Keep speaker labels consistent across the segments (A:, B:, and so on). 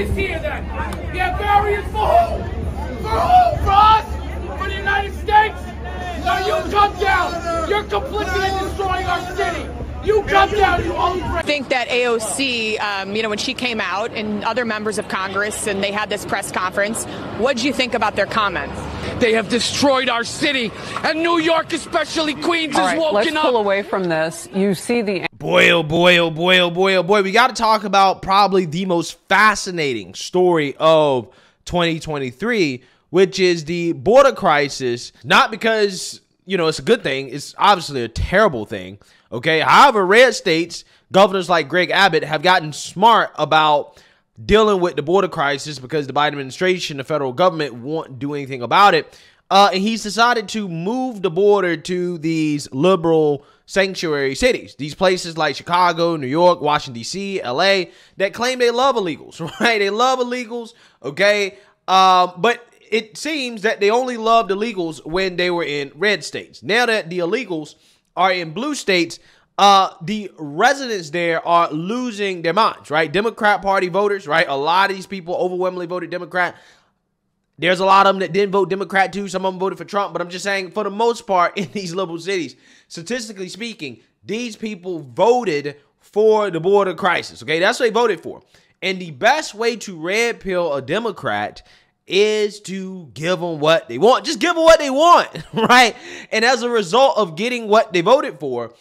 A: this here then? You have barriers for who? For who? For us? For the United States? No, you come down. You're complicit in destroying our city. You come down, you own.
B: I think that AOC, you know, when she came out and other members of Congress and they had this press conference, what did you think about their comments?
A: They have destroyed our city, and New York, especially Queens, is woken up.
C: Let's pull away from this. You see the...
D: Boy, oh boy, oh boy, oh boy, oh boy. We got to talk about probably the most fascinating story of 2023, which is the border crisis. Not because, you know, it's a good thing. It's obviously a terrible thing. Okay. However, red states, governors like Greg Abbott, have gotten smart about dealing with the border crisis because the Biden administration, the federal government, won't do anything about it. And he's decided to move the border to these liberal sanctuary cities, these places like Chicago, New York, Washington, D.C., L.A., that claim they love illegals, right? They love illegals, okay? But it seems that they only loved illegals when they were in red states. Now that the illegals are in blue states, the residents there are losing their minds, right? Democrat Party voters, right? A lot of these people overwhelmingly voted Democrat. There's a lot of them that didn't vote Democrat too. Some of them voted for Trump, but I'm just saying for the most part in these liberal cities, statistically speaking, these people voted for the border crisis, okay? That's what they voted for. And the best way to red pill a Democrat is to give them what they want. Just give them what they want, right? And as a result of getting what they voted for,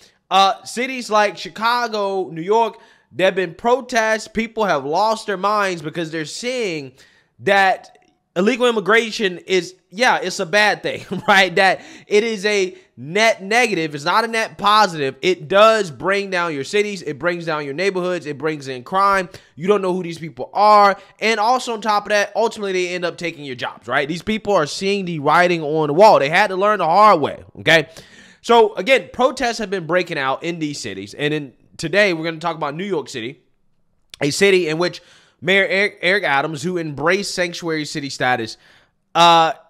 D: cities like Chicago, New York, there have been protests. People have lost their minds because they're seeing that illegal immigration is, yeah, it's a bad thing, right? That it is a net negative. It's not a net positive. It does bring down your cities. It brings down your neighborhoods. It brings in crime. You don't know who these people are. And also on top of that, ultimately they end up taking your jobs, right? These people are seeing the writing on the wall. They had to learn the hard way, okay? So again, protests have been breaking out in these cities. And today we're going to talk about New York City, a city in which Mayor Eric Adams, who embraced sanctuary city status,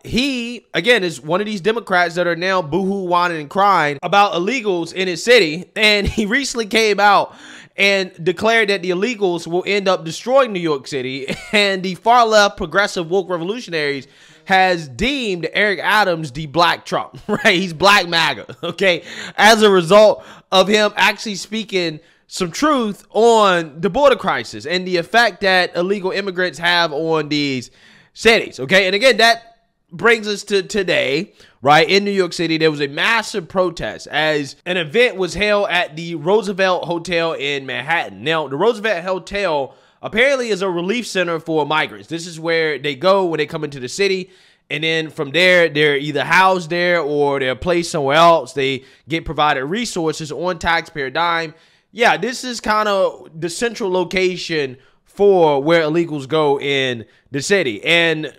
D: he, again, is one of these Democrats that are now boohoo, whining, and crying about illegals in his city. And he recently came out and declared that the illegals will end up destroying New York City. And the far left progressive woke revolutionaries has deemed Eric Adams the Black Trump, right? He's Black MAGA, okay? As a result of him actually speaking some truth on the border crisis and the effect that illegal immigrants have on these cities, okay? And again, that brings us to today, right? In New York City, there was a massive protest as an event was held at the Roosevelt Hotel in Manhattan. Now, the Roosevelt Hotel apparently is a relief center for migrants. This is where they go when they come into the city. And then from there, they're either housed there or they're placed somewhere else. They get provided resources on taxpayer dime. Yeah, this is kind of the central location for where illegals go in the city. And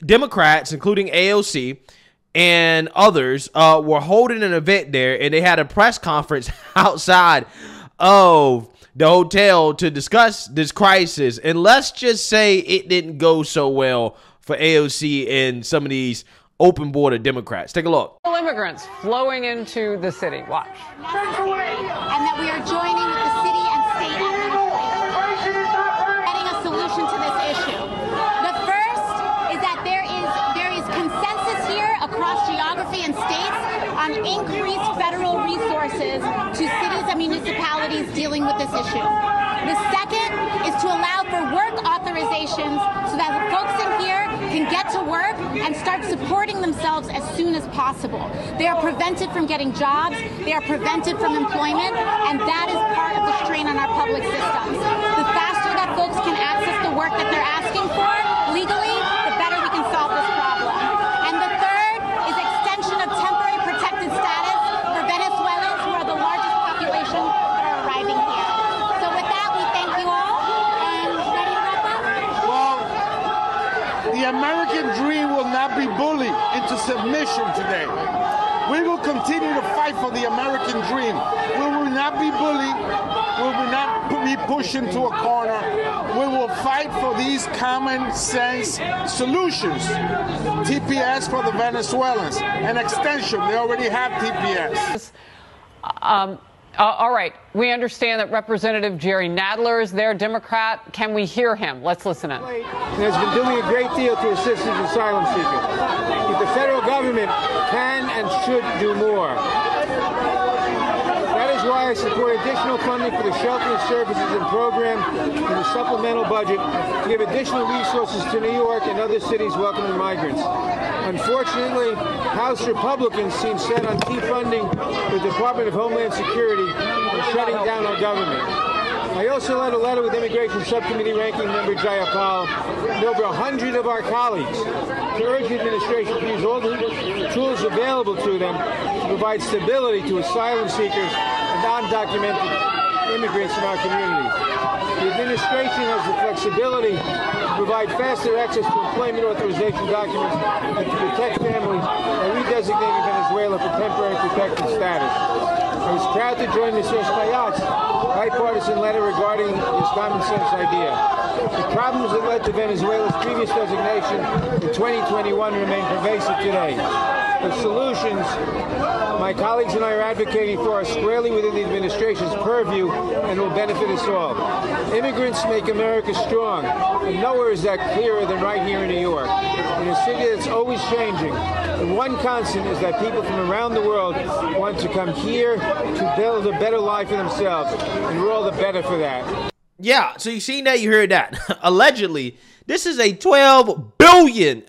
D: Democrats, including AOC and others, were holding an event there, and they had a press conference outside of the hotel to discuss this crisis. And let's just say it didn't go so well for AOC and some of these open border Democrats. Take a look.
C: Immigrants flowing into the city. Watch.
E: And that we are joining with the city and state administrators, getting a solution to this issue. The first is that there is consensus here across geography and states on increased federal resources to cities and municipalities dealing with this issue. The second is to allow for work authorizations so that the folks in here can get to work and start supporting themselves as soon as possible. They are prevented from getting jobs, they are prevented from employment, and that is part of the strain on our public systems. The faster that folks can access the work that they're asking for legally, the better we can solve this problem. And the third is extension of temporary protected status for Venezuelans, who are the largest population that are arriving here. So with that, we thank you all, and ready to wrap up?
F: Well, the American dream will not be bullied into submission today. We will continue to fight for the American dream. We will not be bullied. We will not be pushed into a corner. We will fight for these common sense solutions. TPS for the Venezuelans, an extension. They already have TPS.
C: All right. We understand that Representative Jerry Nadler is there, Democrat. Can we hear him? Let's listen in.
G: And has been doing a great deal to assist these asylum seekers. But the federal government can and should do more. That is why I support additional funding for the sheltering services and program in the supplemental budget to give additional resources to New York and other cities welcoming migrants. Unfortunately, House Republicans seem set on defunding the Department of Homeland Security and shutting down our government. I also led a letter with Immigration Subcommittee Ranking Member Jayapal and over 100 of our colleagues to urge the administration to use all the tools available to them to provide stability to asylum seekers and undocumented immigrants in our communities. The administration has the flexibility to provide faster access to employment authorization documents and to protect families by redesignating Venezuela for temporary protected status. I was proud to join Mr. Espaillat's bipartisan letter regarding this common sense idea. The problems that led to Venezuela's previous designation in 2021 remain pervasive today. The solutions my colleagues and I are advocating for are squarely within the administration's purview and will benefit us all. Immigrants make America strong, and nowhere is that clearer than right here in New York. In a city that's always changing, the one constant is that people from around the world want to come here to build a better life for themselves, and we're all the better for that.
D: Yeah, so you seen that, you heard that. Allegedly, this is a $12 billion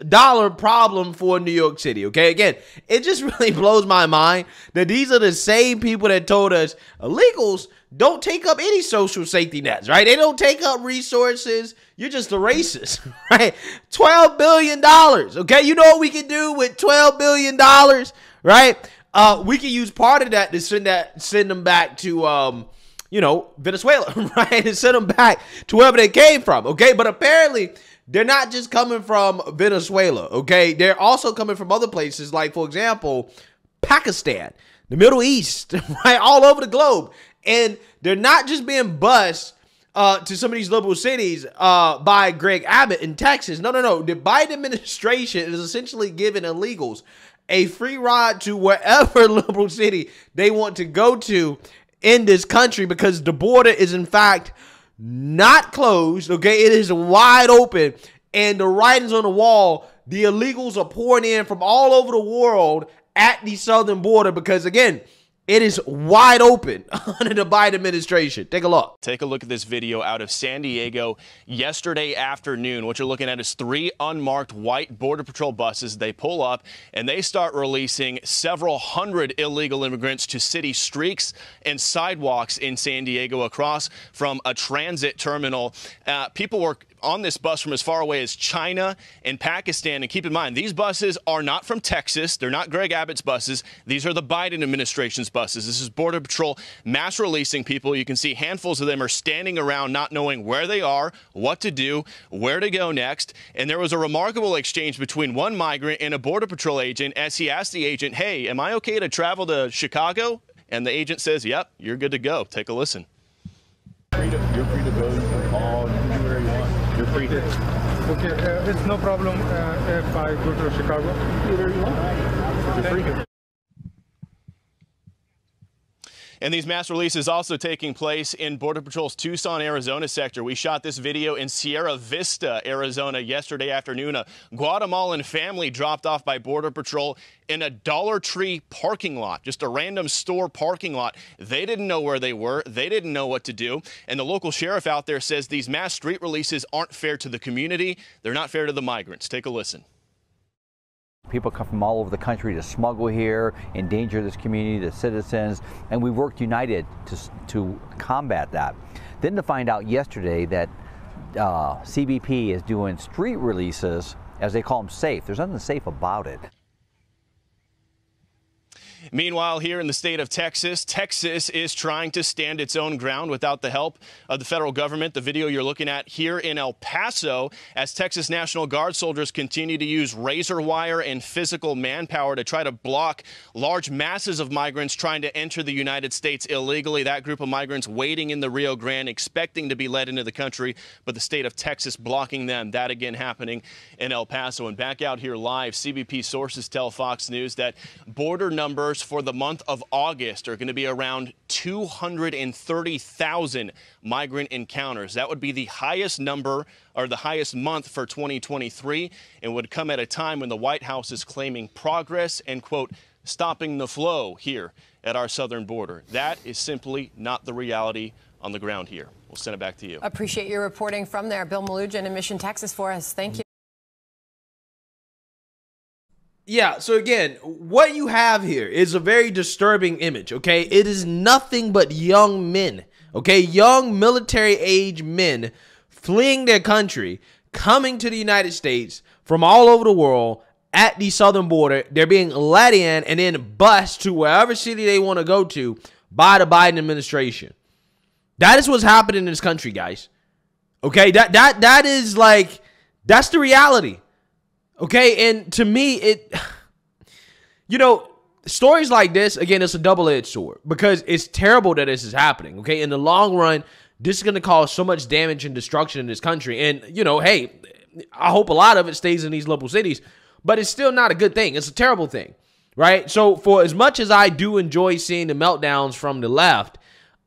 D: dollar problem for New York City, okay? Again, it just really blows my mind that these are the same people that told us illegals don't take up any social safety nets, right? They don't take up resources. You're just a racist, right? $12 billion, okay? You know what we can do with $12 billion, right? We can use part of that to send them back to, you know, Venezuela, right? And send them back to wherever they came from, okay? But apparently, they're not just coming from Venezuela, okay? They're also coming from other places, like, for example, Pakistan, the Middle East, right? All over the globe. And they're not just being bused to some of these liberal cities by Greg Abbott in Texas. No. The Biden administration is essentially giving illegals a free ride to wherever liberal city they want to go to in this country, because the border is in fact not closed, okay? It is wide open, and the writing's on the wall. The illegals are pouring in from all over the world at the southern border because, again, it is wide open under the Biden administration. Take a look.
H: Take a look at this video out of San Diego yesterday afternoon. What you're looking at is 3 unmarked white Border Patrol buses. They pull up and they start releasing several hundred illegal immigrants to city streets and sidewalks in San Diego across from a transit terminal. People were on this bus from as far away as China and Pakistan. And keep in mind, these buses are not from Texas. They're not Greg Abbott's buses. These are the Biden administration's buses. This is Border Patrol mass releasing people. You can see handfuls of them are standing around not knowing where they are, what to do, where to go next. And there was a remarkable exchange between one migrant and a Border Patrol agent as he asked the agent, "Hey, am I okay to travel to Chicago?" And the agent says, "Yep, you're good to go." Take a listen.
I: You're free to go. You can call. You can do whatever you want. You're free to.
J: Okay, it's no problem if I go to Chicago.
I: Do whatever you want. You're free to.
H: And these mass releases also taking place in Border Patrol's Tucson, Arizona sector. We shot this video in Sierra Vista, Arizona yesterday afternoon. A Guatemalan family dropped off by Border Patrol in a Dollar Tree parking lot, just a random store parking lot. They didn't know where they were. They didn't know what to do. And the local sheriff out there says these mass street releases aren't fair to the community. They're not fair to the migrants. Take a listen.
K: People come from all over the country to smuggle here, endanger this community, the citizens, and we worked united to combat that. Then to find out yesterday that CBP is doing street releases, as they call them, safe. There's nothing safe about it.
H: Meanwhile, here in the state of Texas, Texas is trying to stand its own ground without the help of the federal government. The video you're looking at here in El Paso, as Texas National Guard soldiers continue to use razor wire and physical manpower to try to block large masses of migrants trying to enter the United States illegally. That group of migrants waiting in the Rio Grande, expecting to be led into the country, but the state of Texas blocking them. That again happening in El Paso. And back out here live, CBP sources tell Fox News that border numbers numbers for the month of August are going to be around 230,000 migrant encounters. That would be the highest number or the highest month for 2023 and would come at a time when the White House is claiming progress and, quote, stopping the flow here at our southern border. That is simply not the reality on the ground here. We'll send it back to you.
L: Appreciate your reporting from there. Bill Malugin in Mission, Texas for us. Thank you.
D: Yeah, so again, what you have here is a very disturbing image, okay? It is nothing but young men, okay? Young military-age men fleeing their country, coming to the United States from all over the world at the southern border. They're being let in and then bused to wherever city they want to go to by the Biden administration. That is what's happening in this country, guys. Okay, that is like, that's the reality. Okay, and to me, stories like this, again, it's a double-edged sword because it's terrible that this is happening. Okay, in the long run, this is going to cause so much damage and destruction in this country. And, hey, I hope a lot of it stays in these liberal cities, but it's still not a good thing. It's a terrible thing, right? So for as much as I do enjoy seeing the meltdowns from the left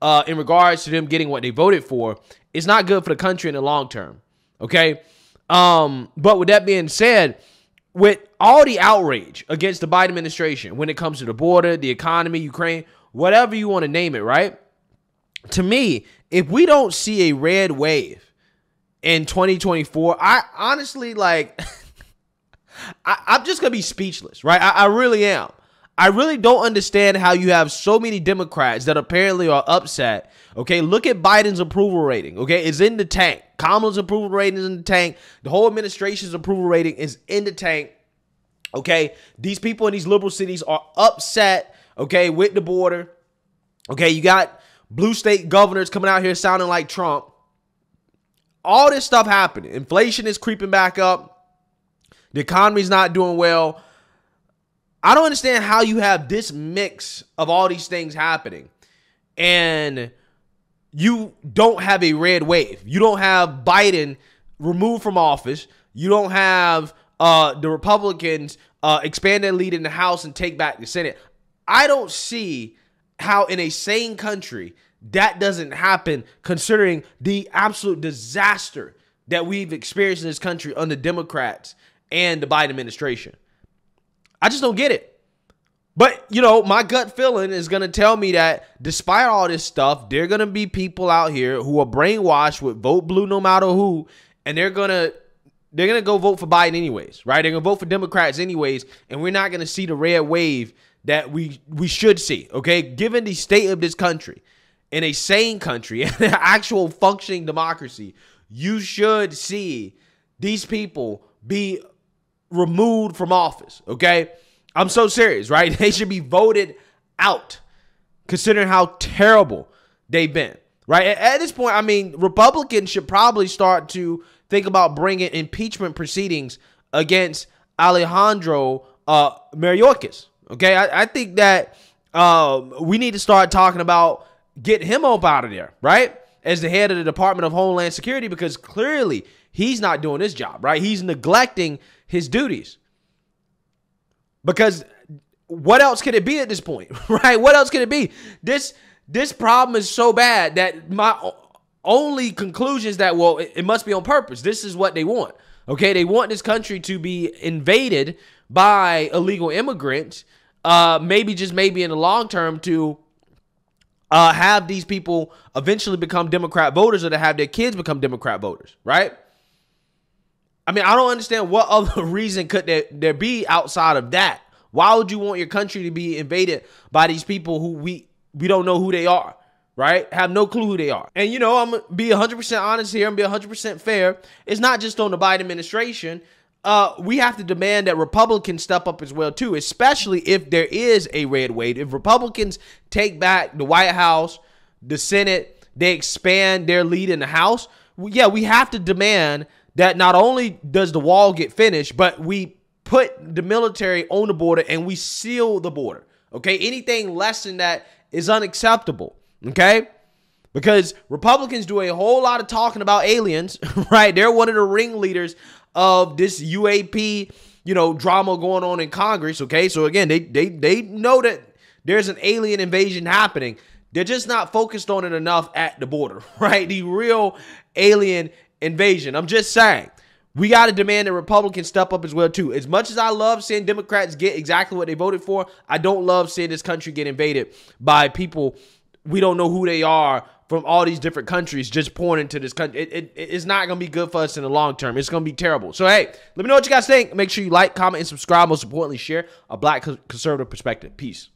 D: in regards to them getting what they voted for, it's not good for the country in the long term, okay? But with that being said, with all the outrage against the Biden administration when it comes to the border, the economy, Ukraine, whatever you want to name it, right? To me, if we don't see a red wave in 2024, I honestly, I'm just going to be speechless, right? I really am. I really don't understand how you have so many Democrats that apparently are upset. Okay, look at Biden's approval rating. Okay, it's in the tank. Kamala's approval rating is in the tank. The whole administration's approval rating is in the tank. Okay, these people in these liberal cities are upset, okay, with the border. Okay, you got blue state governors coming out here sounding like Trump. All this stuff happening. Inflation is creeping back up. The economy's not doing well. I don't understand how you have this mix of all these things happening and you don't have a red wave. You don't have Biden removed from office. You don't have the Republicans expand their lead in the House and take back the Senate. I don't see how in a sane country that doesn't happen, considering the absolute disaster that we've experienced in this country under Democrats and the Biden administration. I just don't get it. But, my gut feeling is going to tell me that despite all this stuff, there are going to be people out here who are brainwashed with vote blue no matter who, and they're going to go vote for Biden anyways, right? They're going to vote for Democrats anyways, and we're not going to see the red wave that we should see, okay? Given the state of this country, in a sane country, in an actual functioning democracy, you should see these people be removed from office, okay? I'm so serious, right? They should be voted out, considering how terrible they've been, right? At this point, I mean, Republicans should probably start to think about bringing impeachment proceedings against Alejandro Mayorkas, okay? I think that we need to start talking about getting him up out of there, right? As the head of the Department of Homeland Security, because clearly he's not doing his job, right? He's neglecting his duties. Because what else could it be at this point, right? What else could it be? This problem is so bad that my only conclusion is that, well, it must be on purpose. This is what they want, okay? They want this country to be invaded by illegal immigrants, maybe in the long term to have these people eventually become Democrat voters or to have their kids become Democrat voters, right? I mean, I don't understand what other reason could there be outside of that. Why would you want your country to be invaded by these people who we don't know who they are, right? Have no clue who they are. And, I'm going to be 100% honest here and be 100% fair. It's not just on the Biden administration. We have to demand that Republicans step up as well, too, especially if there is a red wave. If Republicans take back the White House, the Senate, they expand their lead in the House, we have to demand that not only does the wall get finished, but we put the military on the border and we seal the border, okay? Anything less than that is unacceptable, okay? Because Republicans do a whole lot of talking about aliens, right? They're one of the ringleaders of this UAP, drama going on in Congress, okay? So again, they know that there's an alien invasion happening. They're just not focused on it enough at the border, right? The real alien invasion. I'm just saying, we got to demand that Republicans step up as well, too. As much as I love seeing Democrats get exactly what they voted for, I don't love seeing this country get invaded by people we don't know who they are from all these different countries just pouring into this country. It's not going to be good for us in the long term. It's going to be terrible. So, hey, let me know what you guys think. Make sure you like, comment, and subscribe. Most importantly, share a black conservative perspective. Peace.